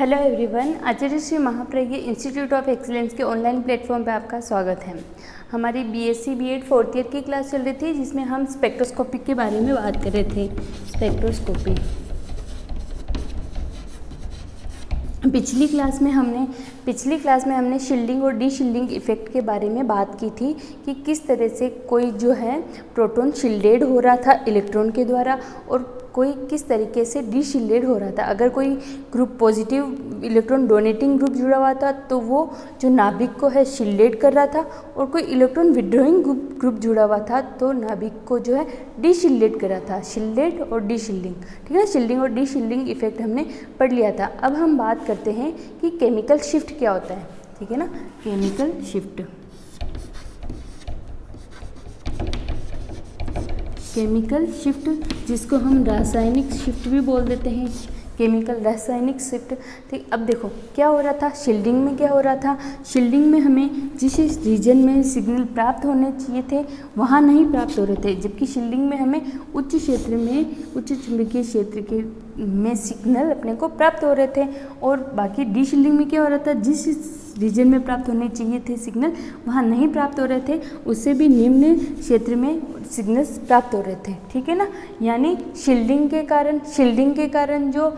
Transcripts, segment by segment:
Hello everyone, Acharya Shri Mahapragya institute of excellence के online platform पे आपका स्वागत है। हमारी बीएससी बीएड 4th ईयर की क्लास चल रही थी जिसमें हम स्पेक्ट्रोस्कोपी के बारे में बात कर रहे थे। स्पेक्ट्रोस्कोपी पिछली क्लास में हमने शील्डिंग और डी शील्डिंग इफेक्ट के बारे में बात की थी कि किस तरह से कोई जो है प्रोटॉन शील्डेड हो रहा था इलेक्ट्रॉन के द्वारा और कोई किस तरीके से डी शील्डेड हो रहा था। अगर कोई group positive electron donating group जुड़ा हुआ था तो वो जो नाभिक को है शील्डेड कर रहा था, और कोई इलेक्ट्रॉन विड्रॉइंग ग्रुप जुड़ा हुआ था तो नाभिक को जो है डी शील्डेड कर रहा था। शील्डेड और डी शील्डिंग, ठीक है। शील्डिंग और डी शील्डिंग इफेक्ट हमने पढ़ लिया था। अब हम बात करते हैं कि केमिकल शिफ्ट क्या होता है, ठीक है ना। केमिकल शिफ्ट, केमिकल शिफ्ट जिसको हम रासायनिक शिफ्ट भी बोल देते हैं, केमिकल रासायनिक शिफ्ट। ठीक, अब देखो क्या हो रहा था शील्डिंग में। क्या हो रहा था शील्डिंग में, हमें जिस रीजन में सिग्नल प्राप्त होने चाहिए थे वहाँ नहीं प्राप्त हो रहे थे, जबकि शील्डिंग में हमें उच्च क्षेत्र में, उच्च चुंबकीय क्षेत्र के में सिग्नल अपने को प्राप्त हो रहे थे। और बाकी डी शील्डिंग में क्या हो रहा था, जिस रीजन में प्राप्त होने चाहिए थे सिग्नल वहाँ नहीं प्राप्त हो रहे थे, उससे भी निम्न क्षेत्र में सिग्नल्स प्राप्त हो रहे थे, ठीक है ना। यानी शील्डिंग के कारण जो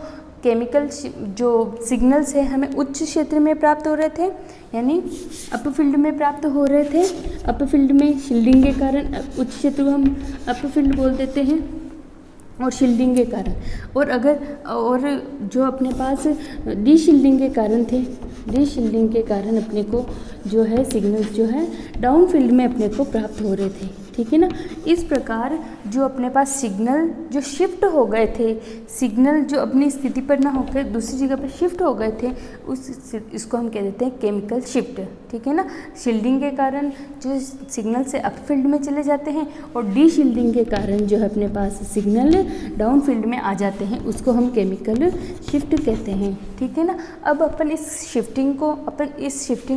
केमिकल जो सिग्नल्स है हमें उच्च क्षेत्र में प्राप्त हो रहे थे, यानी अपर फील्ड में प्राप्त हो रहे थे। अपर फील्ड में शील्डिंग के कारण उच्च क्षेत्र को हम अपर फील्ड बोल देते हैं, और शील्डिंग के कारण। और जो अपने पास डी शील्डिंग के कारण थे, डी शील्डिंग के कारण अपने को जो है सिग्नल्स जो है डाउन फील्ड में अपने को प्राप्त हो रहे थे, ठीक है ना। इस प्रकार जो अपने पास सिग्नल जो शिफ्ट हो गए थे, सिग्नल जो अपनी स्थिति पर ना होकर दूसरी जगह पर शिफ्ट हो गए थे, इसको हम कह देते हैं केमिकल शिफ्ट, ठीक है ना। शील्डिंग के कारण जो सिग्नल से अप फील्ड में चले जाते हैं, और डी शील्डिंग के कारण जो है अपने पास सिग्नल डाउन फील्ड में आ जाते हैं, उसको हम केमिकल शिफ्ट कहते हैं, ठीक है ना। अब अपन इस शिफ्टिंग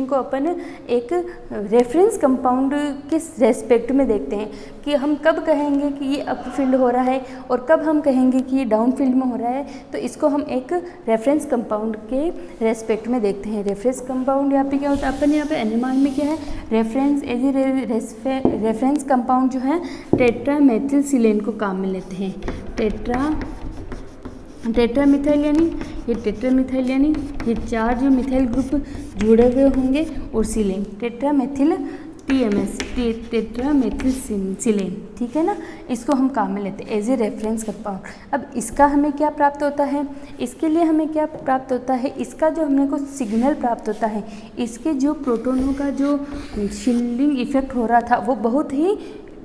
को अपन एक रेफरेंस कंपाउंड के रेस्पेक्ट में देखते हैं कि हम कब कहेंगे कि ये अप फील्ड हो रहा है और कब हम कहेंगे कि ये डाउन फील्ड में हो रहा है। तो इसको हम एक रेफरेंस कंपाउंड के रेस्पेक्ट में देखते हैं। रेफरेंस कंपाउंड यहाँ पे क्या होता है, अपन यहाँ पे एनएमआर में क्या है, रेफरेंस कंपाउंड जो है टेट्रामेथिलसिलेन को काम में लेते हैं। टेट्रामिथाइल यानी ये चार जो मिथाइल ग्रुप जुड़े हुए होंगे, और सिलेन टेट्रामेथिल TMS टेट्रामेथिलसिलेन, ठीक है ना। इसको हम काम में लेते हैं एज ए रेफरेंस कंपाउंड। अब इसका हमें क्या प्राप्त होता है, इसके लिए हमें क्या प्राप्त होता है, इसका जो हमने को सिग्नल प्राप्त होता है, इसके जो प्रोटोनों का जो शील्डिंग इफेक्ट हो रहा था वो बहुत ही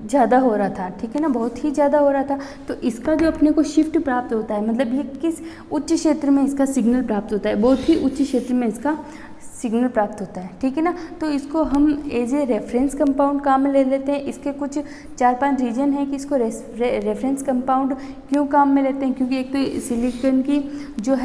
ज़्यादा हो रहा था, ठीक है ना, बहुत ही ज़्यादा हो रहा था। तो इसका जो अपने को शिफ्ट प्राप्त होता है, मतलब ये किस उच्च क्षेत्र में इसका सिग्नल प्राप्त होता है, बहुत ही उच्च क्षेत्र में इसका सिग्नल प्राप्त होता है, ठीक है ना। तो इसको हम एज ए रेफरेंस कंपाउंड काम में ले लेते हैं। इसके कुछ 4-5 रीजन है कि इसको रेफरेंस कंपाउंड क्यों काम में लेते हैं, क्योंकि एक तो सिलिकॉन की जो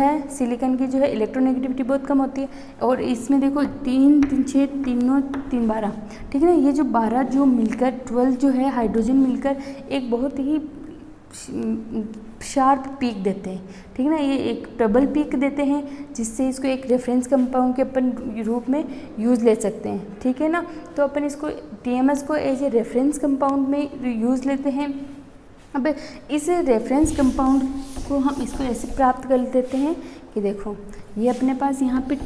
है इलेक्ट्रोनेगेटिविटी बहुत कम होती है, और इसमें देखो 3, 6, 3, 12, ठीक है ना। ये जो 12 जो मिलकर 12 जो है हाइड्रोजन मिलकर एक बहुत ही शार्प पीक देते हैं, ठीक है ना। ये एक डबल पीक देते हैं जिससे इसको एक रेफरेंस कंपाउंड के अपन रूप में यूज़ ले सकते हैं, ठीक है ना। तो अपन इसको TMS को एज ए रेफरेंस कंपाउंड में यूज़ लेते हैं। अब इस रेफरेंस कंपाउंड को हम इसको ऐसे प्राप्त कर देते हैं कि देखो ये अपने पास यहाँ पे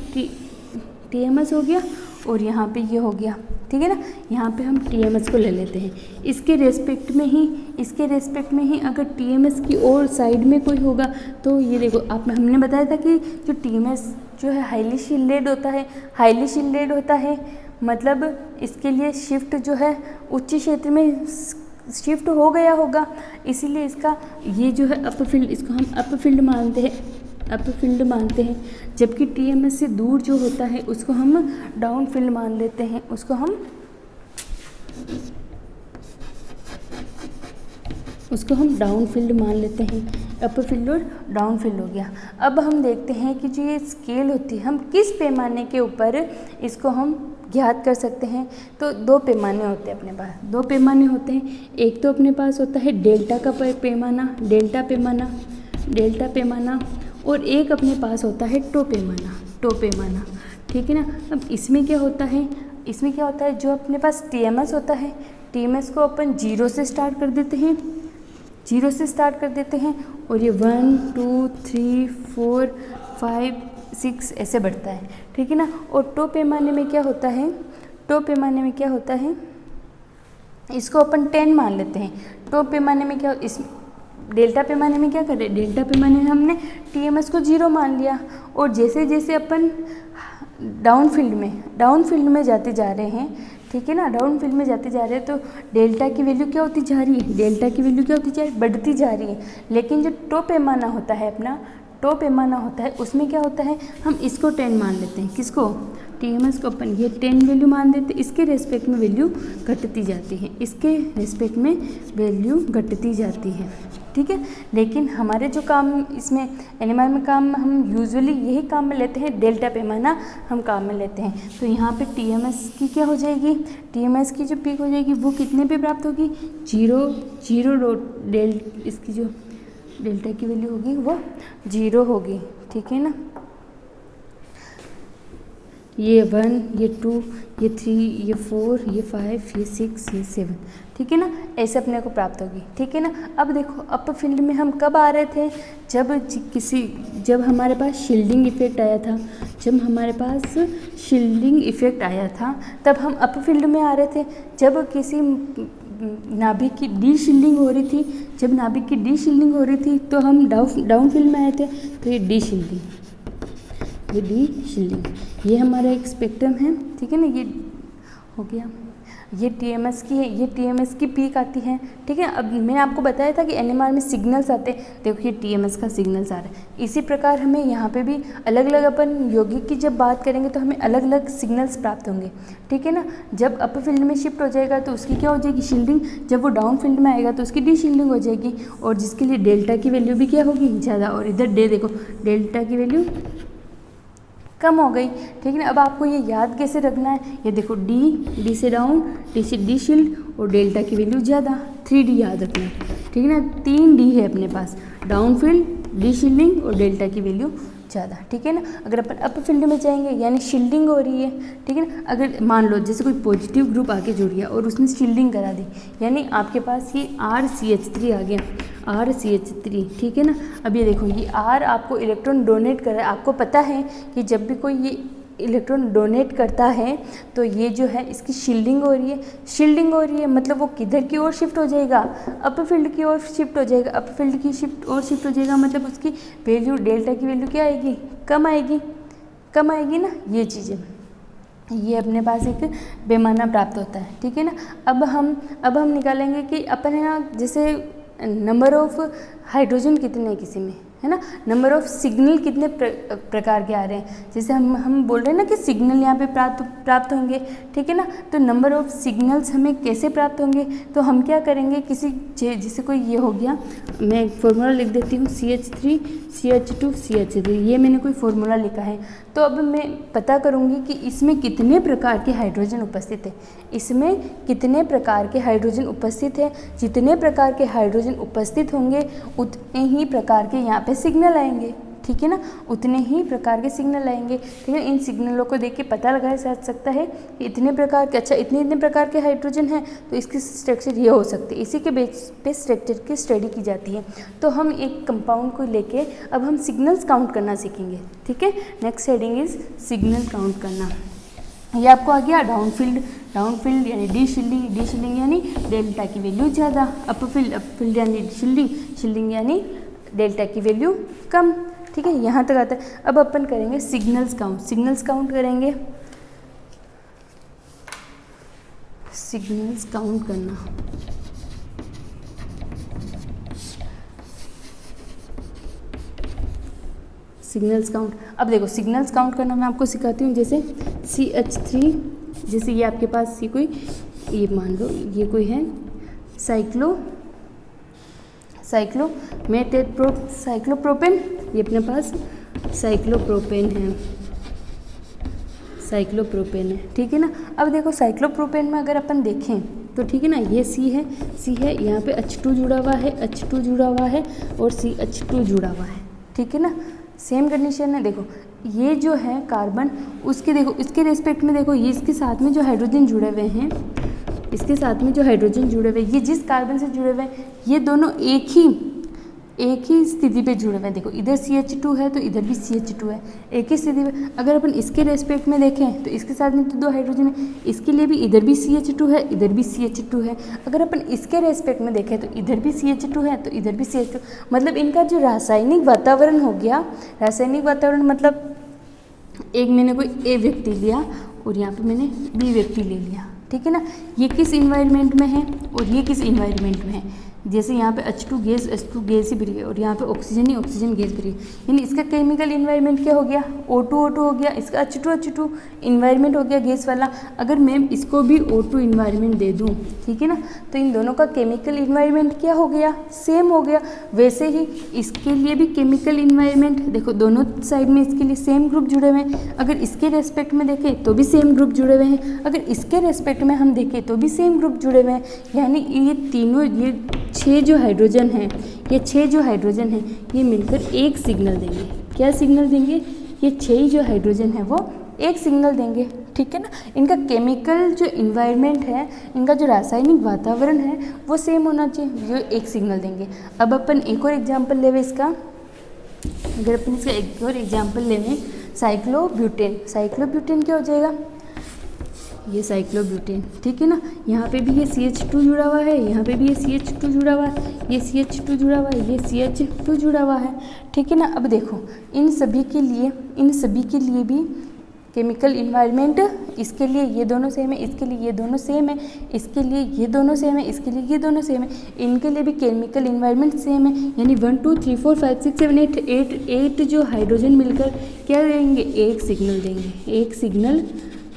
TMS हो गया और यहाँ पे ये हो गया, ठीक है ना। यहाँ पे हम TMS को ले लेते हैं। इसके रेस्पेक्ट में ही अगर TMS की और साइड में कोई होगा तो ये देखो हमने बताया था कि जो TMS जो है हाईली शील्डेड होता है, मतलब इसके लिए शिफ्ट जो है उच्च क्षेत्र में शिफ्ट हो गया होगा, इसीलिए इसका ये जो है अपर फील्ड, इसको हम अपर फील्ड मानते हैं, जबकि TMS से दूर जो होता है उसको हम डाउन फील्ड मान लेते हैं। उसको हम डाउन फील्ड मान लेते हैं। अपर फील्ड और डाउन फील्ड हो गया। अब हम देखते हैं कि जो ये स्केल होती है हम किस पैमाने के ऊपर इसको हम ज्ञात कर सकते हैं। तो 2 पैमाने होते हैं अपने पास, 2 पैमाने होते हैं। एक तो अपने पास होता है डेल्टा का पैमाना, डेल्टा पैमाना, और एक अपने पास होता है टोपेमाना, ठीक है ना। अब इसमें क्या होता है, जो अपने पास TMS होता है, TMS को अपन 0 से स्टार्ट कर देते हैं, और ये 1 2 3 4 5 6 ऐसे बढ़ता है, ठीक है ना। और टो पैमाने में क्या होता है, इसको अपन 10 मान लेते हैं। टो पैमाने में क्या, इस डेल्टा पैमाने में क्या करें, डेल्टा पैमाने में हमने TMS को 0 मान लिया, और जैसे जैसे अपन डाउन फील्ड में जाते जा रहे हैं, ठीक है ना, डाउन फील्ड में जाते जा रहे हैं, तो डेल्टा की वैल्यू क्या होती जा रही है, बढ़ती जा रही है। लेकिन जो टो पैमाना होता है उसमें क्या होता है, हम इसको 10 मान लेते हैं। किसको, TMS को अपन ये 10 वैल्यू मान देते हैं। इसके रेस्पेक्ट में वैल्यू घटती जाती है, ठीक है। लेकिन हमारे जो काम इसमें NMR में काम हम यूजुअली यही काम में लेते हैं, डेल्टा पैमाना हम काम में लेते हैं। तो यहाँ पे TMS की क्या हो जाएगी, TMS की जो पीक हो जाएगी वो कितने पे प्राप्त होगी, 0 इसकी जो डेल्टा की वैल्यू होगी वो 0 होगी, ठीक है ना। ये 1, ये 2, ये 3, ये 4, ये 5, ये 6, ये 7, ठीक है ना, ऐसे अपने को प्राप्त होगी, ठीक है ना। अब देखो अपर फील्ड में हम कब आ रहे थे, जब हमारे पास शील्डिंग इफेक्ट आया था, तब हम अपर फील्ड में आ रहे थे। जब किसी नाभिक की डी शील्डिंग हो रही थी, तो हम डाउन फील्ड में आए थे, तो ये डी शील्डिंग, ये हमारा एक स्पेक्ट्रम है, ठीक है ना, ये हो गया। ये TMS की है, ये TMS की पीक आती है, ठीक है। अब मैंने आपको बताया था कि NMR में सिग्नल्स आते हैं, देखो ये TMS का सिग्नल्स आ रहा है। इसी प्रकार हमें यहाँ पे भी अलग अलग, अपन यौगिक की जब बात करेंगे तो हमें अलग अलग सिग्नल्स प्राप्त होंगे, ठीक है ना। जब अपर फील्ड में शिफ्ट हो जाएगा तो उसकी क्या हो जाएगी, शील्डिंग। जब वो डाउन फील्ड में आएगा तो उसकी डी शील्डिंग हो जाएगी, और जिसके लिए डेल्टा की वैल्यू भी क्या होगी, ज़्यादा। और इधर देखो डेल्टा की वैल्यू कम हो गई, ठीक है ना। अब आपको ये याद कैसे रखना है, ये देखो डी से डाउन, डी से डी शील्ड, और डेल्टा की वैल्यू ज़्यादा, 3D याद रखना है, ठीक है ना। 3D है अपने पास, डाउन फील्ड, डी शील्डिंग और डेल्टा की वैल्यू ज़्यादा, ठीक है ना। अगर अपन अपर फील्ड में जाएंगे यानी शील्डिंग हो रही है, ठीक है ना। अगर मान लो जैसे कोई पॉजिटिव ग्रुप आके जुड़ गया और उसने शील्डिंग करा दी, यानी आपके पास ये RCH3 आ गया, RCH3, ठीक है ना। अब ये देखो ये R आपको इलेक्ट्रॉन डोनेट कर रहा है। आपको पता है कि जब भी कोई ये इलेक्ट्रॉन डोनेट करता है तो ये जो है इसकी शील्डिंग हो रही है, मतलब वो किधर की ओर शिफ्ट हो जाएगा, अपर फील्ड की ओर शिफ्ट हो जाएगा। अपर फील्ड की शिफ्ट हो जाएगा, मतलब उसकी वैल्यू, डेल्टा की वैल्यू क्या आएगी, कम आएगी ना। ये चीज़ें, ये अपने पास एक पैमाना प्राप्त होता है, ठीक है ना। अब हम निकालेंगे कि अपन है ना, जैसे नंबर ऑफ हाइड्रोजन कितने हैं किसी में, है ना, नंबर ऑफ सिग्नल कितने प्रकार के आ रहे हैं। जैसे हम बोल रहे हैं ना कि सिग्नल यहाँ पे प्राप्त होंगे, ठीक है ना। तो नंबर ऑफ सिग्नल्स हमें कैसे प्राप्त होंगे, तो हम क्या करेंगे, जैसे कोई ये हो गया, मैं एक फार्मूला लिख देती हूँ, CH3 CH2 CH3, ये मैंने कोई फार्मूला लिखा है। तो अब मैं पता करूँगी कि इसमें कितने प्रकार के हाइड्रोजन उपस्थित है, जितने प्रकार के हाइड्रोजन उपस्थित होंगे उतने ही प्रकार के यहाँ पे सिग्नल आएंगे, ठीक है ना, उतने ही प्रकार के सिग्नल आएंगे, ठीक है। इन सिग्नलों को देख के पता लगाया जा सकता है कि इतने प्रकार के, अच्छा इतने प्रकार के हाइड्रोजन हैं तो इसकी स्ट्रक्चर ये हो सकती है, इसी के बेस पे स्ट्रक्चर की स्टडी की जाती है। तो हम एक कंपाउंड को लेके अब हम सिग्नल्स काउंट करना सीखेंगे, ठीक है। Next heading is signal count करना। ये आपको आ गया डाउन फील्ड यानी डी शील्डिंग यानी डेल्टा की वैल्यू ज़्यादा, अपर फील्ड यानी शील्डिंग यानी डेल्टा की वैल्यू कम, ठीक है। यहाँ तक आता है। अब अपन करेंगे सिग्नल्स काउंट करेंगे, सिग्नल्स काउंट करना। सिग्नल्स काउंट, अब देखो सिग्नल्स काउंट करना मैं आपको सिखाती हूँ। जैसे CH3, जैसे ये आपके पास ये मान लो ये कोई है साइक्लोप्रोपेन, ये अपने पास साइक्लोप्रोपेन है, ठीक है ना। अब देखो साइक्लोप्रोपेन में अगर अपन देखें तो ठीक है ना, ये C है, यहाँ पे H2 जुड़ा हुआ है और CH2 जुड़ा हुआ है, ठीक है ना। सेम कंडीशन है। देखो ये जो है कार्बन, उसके देखो इसके रेस्पेक्ट में देखो, ये इसके साथ में जो हाइड्रोजन जुड़े हुए हैं, इसके साथ में जो हाइड्रोजन जुड़े हुए, ये जिस कार्बन से जुड़े हुए हैं, ये दोनों एक ही स्थिति पे जुड़े हुए हैं। देखो इधर CH2 है तो इधर भी CH2 है, एक ही स्थिति पे। अगर अपन इसके रेस्पेक्ट में देखें तो इसके साथ में तो 2 हाइड्रोजन है, इसके लिए भी इधर भी CH2 है, इधर भी CH2 है। अगर अपन इसके रेस्पेक्ट में देखें तो इधर भी CH2 है तो इधर भी CH2, मतलब इनका जो रासायनिक वातावरण हो गया, रासायनिक वातावरण मतलब एक मैंने कोई A व्यक्ति लिया और यहाँ पे मैंने B व्यक्ति ले लिया, ठीक है ना। ये किस इन्वायरमेंट में है और ये किस इन्वायरमेंट में है। जैसे यहाँ पे H2 गैस ही भरी है और यहाँ पे ऑक्सीजन गैस भरी है, यानी इसका केमिकल इन्वायरमेंट क्या हो गया, O2 हो गया, इसका H2 इन्वायरमेंट हो गया गैस वाला। अगर मैं इसको भी O2 इन्वायरमेंट दे दूँ, ठीक है ना, तो इन दोनों का केमिकल इन्वायरमेंट क्या हो गया, सेम हो गया। वैसे ही इसके लिए भी केमिकल इन्वायरमेंट, देखो दोनों साइड में इसके लिए सेम ग्रुप जुड़े हुए हैं। अगर इसके रेस्पेक्ट में देखें तो भी सेम ग्रुप जुड़े हुए हैं, अगर इसके रेस्पेक्ट में हम देखें तो भी सेम ग्रुप जुड़े हुए हैं। यानी ये तीनों, ये 6 जो हाइड्रोजन हैं, ये 6 जो हाइड्रोजन हैं, ये मिलकर एक सिग्नल देंगे। क्या सिग्नल देंगे, ये 6 जो हाइड्रोजन है वो एक सिग्नल देंगे, ठीक है ना। इनका केमिकल जो इन्वायरमेंट है, इनका जो रासायनिक वातावरण है वो सेम होना चाहिए, जो एक सिग्नल देंगे। अब अपन एक और एग्जाम्पल लेवे इसका, अगर अपन इसका एक और एग्जाम्पल लेवें, साइक्लोब्यूटेन। साइक्लोब्यूटेन क्या हो जाएगा, ये साइक्लोब्यूटेन, ठीक है ना। यहाँ पे भी ये CH2 जुड़ा हुआ है, यहाँ पे भी ये CH2 जुड़ा हुआ है, ये CH2 जुड़ा हुआ है, ये CH2 जुड़ा हुआ है, ठीक है ना। अब देखो इन सभी के लिए भी केमिकल इन्वायरमेंट, इसके लिए ये दोनों सेम है, इसके लिए ये दोनों सेम है, इसके लिए ये दोनों सेम है, इसके लिए ये दोनों सेम है, इनके लिए भी केमिकल इन्वायरमेंट सेम है। यानी 1 2 3 4 5 6 7 8 जो हाइड्रोजन मिलकर क्या देंगे, एक सिग्नल देंगे, एक सिग्नल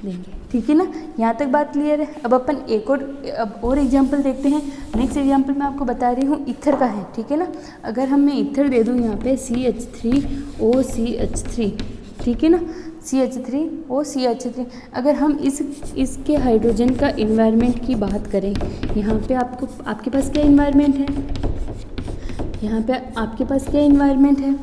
देंगे, ठीक है ना। यहाँ तक बात क्लियर है। अब अपन एक और एग्जाम्पल देखते हैं। नेक्स्ट एग्जाम्पल मैं आपको बता रही हूँ ईथर का है, ठीक है ना। अगर हम मैं ईथर दे दूँ यहाँ पे CH3OCH3, ठीक है ना, CH3OCH3। अगर हम इसके हाइड्रोजन का इन्वायरमेंट की बात करें, यहाँ पे आपके पास क्या इन्वायरमेंट है, यहाँ पे आपके पास क्या इन्वायरमेंट है,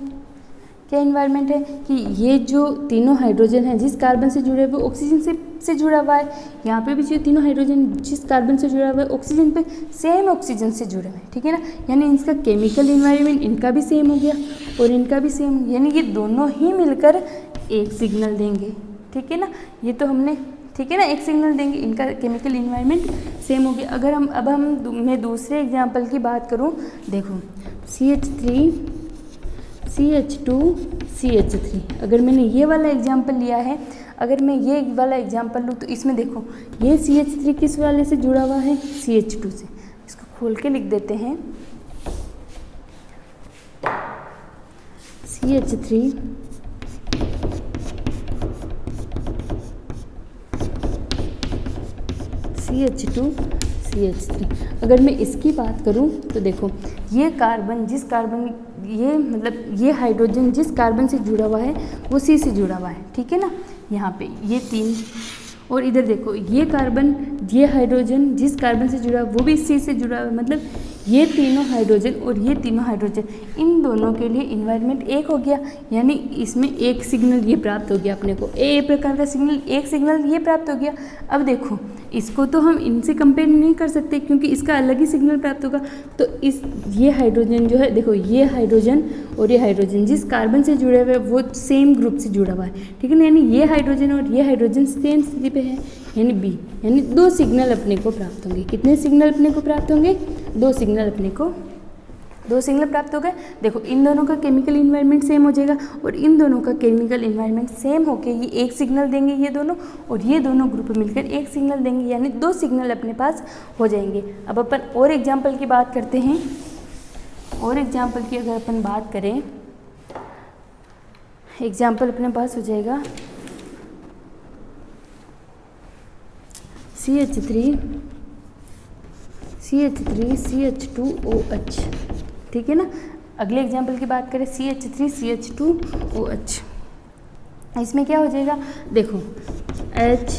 क्या इन्वायरमेंट है कि ये जो तीनों हाइड्रोजन हैं जिस कार्बन से जुड़े हुए ऑक्सीजन से जुड़ा हुआ है, यहाँ पे भी जो तीनों हाइड्रोजन जिस कार्बन से जुड़ा हुआ है ऑक्सीजन पे सेम ऑक्सीजन से जुड़े हुए हैं, ठीक है ना। यानी इसका केमिकल इन्वायरमेंट इनका भी सेम हो गया और इनका भी सेम, यानी ये दोनों ही मिलकर एक सिग्नल देंगे, ठीक है ना। ये तो हमने, ठीक है ना, एक सिग्नल देंगे, इनका केमिकल इन्वायरमेंट सेम हो गया। अगर मैं दूसरे एग्जाम्पल की बात करूँ, देखो CH3 CH2 CH3, अगर मैंने ये वाला एग्जाम्पल लिया है, अगर मैं ये वाला एग्जाम्पल लूँ तो इसमें देखो ये CH3 किस वाले से जुड़ा हुआ है, CH2 से। इसको खोल के लिख देते हैं, CH3 CH2 CH3। अगर मैं इसकी बात करूं तो देखो ये कार्बन ये हाइड्रोजन जिस कार्बन से जुड़ा हुआ है वो C से जुड़ा हुआ है, ठीक है ना। यहाँ पे ये 3, और इधर देखो ये हाइड्रोजन जिस कार्बन से जुड़ा है वो भी C से जुड़ा हुआ है, मतलब ये तीनों हाइड्रोजन और ये तीनों हाइड्रोजन, इन दोनों के लिए इन्वायरमेंट एक हो गया। यानी इसमें एक सिग्नल ये प्राप्त हो गया अपने को, ए प्रकार का सिग्नल, एक सिग्नल ये प्राप्त हो गया। अब देखो इसको तो हम इनसे कंपेयर नहीं कर सकते क्योंकि इसका अलग ही सिग्नल प्राप्त होगा। तो ये हाइड्रोजन जो है, देखो ये हाइड्रोजन और ये हाइड्रोजन जिस कार्बन से जुड़े हुए वो सेम ग्रुप से जुड़ा हुआ है, ठीक है ना। यानी ये हाइड्रोजन और ये हाइड्रोजन सेम स्थिति पे है, यानी बी, यानी 2 सिग्नल अपने को प्राप्त होंगे। कितने सिग्नल अपने को प्राप्त होंगे, 2 सिग्नल अपने को, 2 सिग्नल प्राप्त हो गए। देखो इन दोनों का केमिकल इन्वायरमेंट सेम हो जाएगा और इन दोनों का केमिकल इन्वायरमेंट सेम होके ये एक सिग्नल देंगे ये दोनों, और ये दोनों ग्रुप मिलकर एक सिग्नल देंगे, यानी 2 सिग्नल अपने पास हो जाएंगे। अब अपन और एग्जाम्पल की बात करते हैं। और एग्जाम्पल की अगर अपन बात करें, एग्जाम्पल अपने पास हो जाएगा CH3 CH2OH, ठीक है ना। अगले एग्जाम्पल की बात करें CH3 CH2OH, इसमें क्या हो जाएगा, देखो H,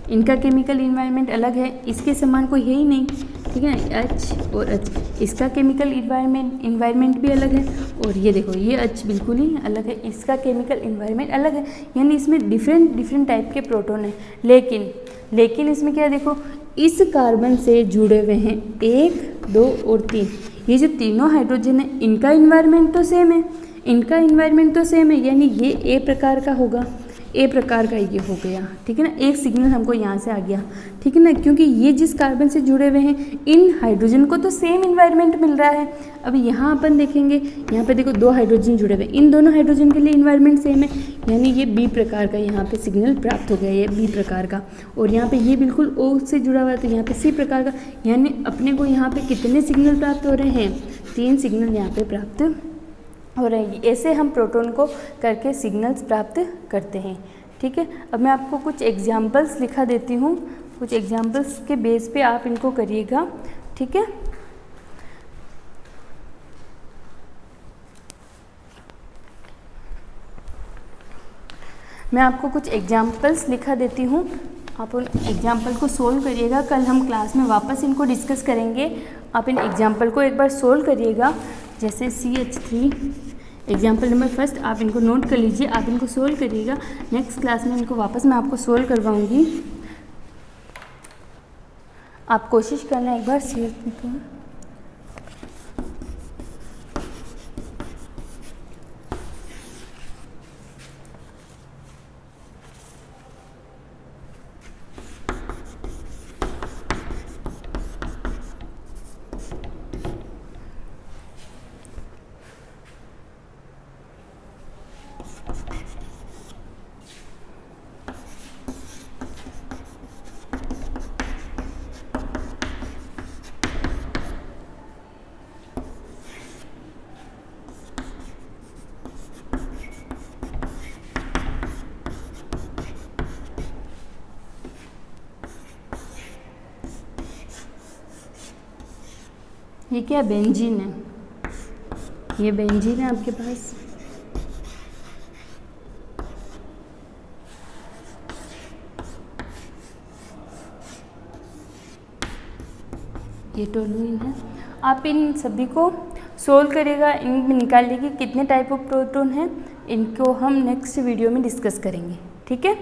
इनका केमिकल इन्वायरमेंट अलग है, इसके समान कोई है ही नहीं, ठीक है ना, H और H, इसका केमिकल इन्वायरमेंट भी अलग है, और ये देखो ये H बिल्कुल ही अलग है, इसका केमिकल इन्वायरमेंट अलग है, यानी इसमें डिफरेंट टाइप के प्रोटॉन हैं। लेकिन इसमें क्या है, देखो इस कार्बन से जुड़े हुए हैं 1, 2 और 3, ये जो तीनों हाइड्रोजन है इनका इन्वायरमेंट तो सेम है, यानी ये ए प्रकार का होगा, ए प्रकार का ये हो गया, ठीक है ना। एक सिग्नल हमको यहाँ से आ गया, ठीक है ना, क्योंकि ये जिस कार्बन से जुड़े हुए हैं इन हाइड्रोजन को तो सेम इन्वायरमेंट मिल रहा है। अब यहाँ अपन देखेंगे, यहाँ पे देखो 2 हाइड्रोजन जुड़े हुए, इन दोनों हाइड्रोजन के लिए इन्वायरमेंट सेम है, यानी ये बी प्रकार का यहाँ पे सिग्नल प्राप्त हो गया, ये बी प्रकार का, और यहाँ पे ये बिल्कुल ओ से जुड़ा हुआ है तो यहाँ पे सी प्रकार का, यानी अपने को यहाँ पे कितने सिग्नल प्राप्त हो रहे हैं, 3 सिग्नल यहाँ पे प्राप्त हो रहे हैं। ऐसे हम प्रोटॉन को करके सिग्नल्स प्राप्त करते हैं, ठीक है। अब मैं आपको कुछ एग्जाम्पल्स लिखा देती हूँ, कुछ एग्जाम्पल्स के बेस पे आप इनको करिएगा, ठीक है। मैं आपको कुछ एग्जाम्पल्स लिखा देती हूँ, आप उन एग्जाम्पल को सोल्व करिएगा। कल हम क्लास में वापस इनको डिस्कस करेंगे, आप इन एग्जाम्पल को एक बार सोल्व करिएगा। जैसे CH3 एग्जाम्पल नंबर फर्स्ट, आप इनको नोट कर लीजिए, आप इनको सोल्व करिएगा। नेक्स्ट क्लास में इनको वापस मैं आपको सोल्व करवाऊँगी, आप कोशिश करना एक बार CH3 ये क्या बेंजीन है, ये बेंजीन है आपके पास, ये टोलुइन है। आप इन सभी को सोल्व करिएगा, इनमें निकालिए कि कितने टाइप ऑफ प्रोटॉन हैं, इनको हम नेक्स्ट वीडियो में डिस्कस करेंगे, ठीक है।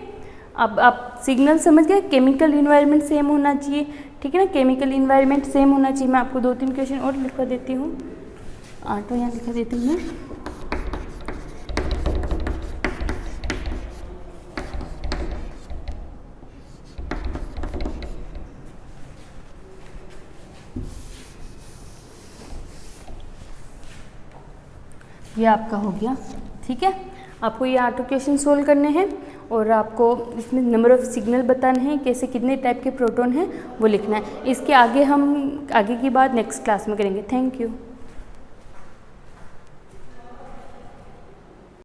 अब आप सिग्नल समझ गए, केमिकल इन्वायरमेंट सेम होना चाहिए, ठीक है ना, केमिकल इन्वायरमेंट सेम होना चाहिए। मैं आपको 2-3 क्वेश्चन और लिखवा देती हूँ, 8 यहाँ लिखा देती हूँ मैं। ये आपका हो गया, ठीक है। आपको ये 8 क्वेश्चन सोल्व करने हैं और आपको इसमें नंबर ऑफ़ सिग्नल बताने हैं, कैसे कितने टाइप के प्रोटॉन हैं वो लिखना है। इसके आगे हम आगे की बात नेक्स्ट क्लास में करेंगे। Thank you.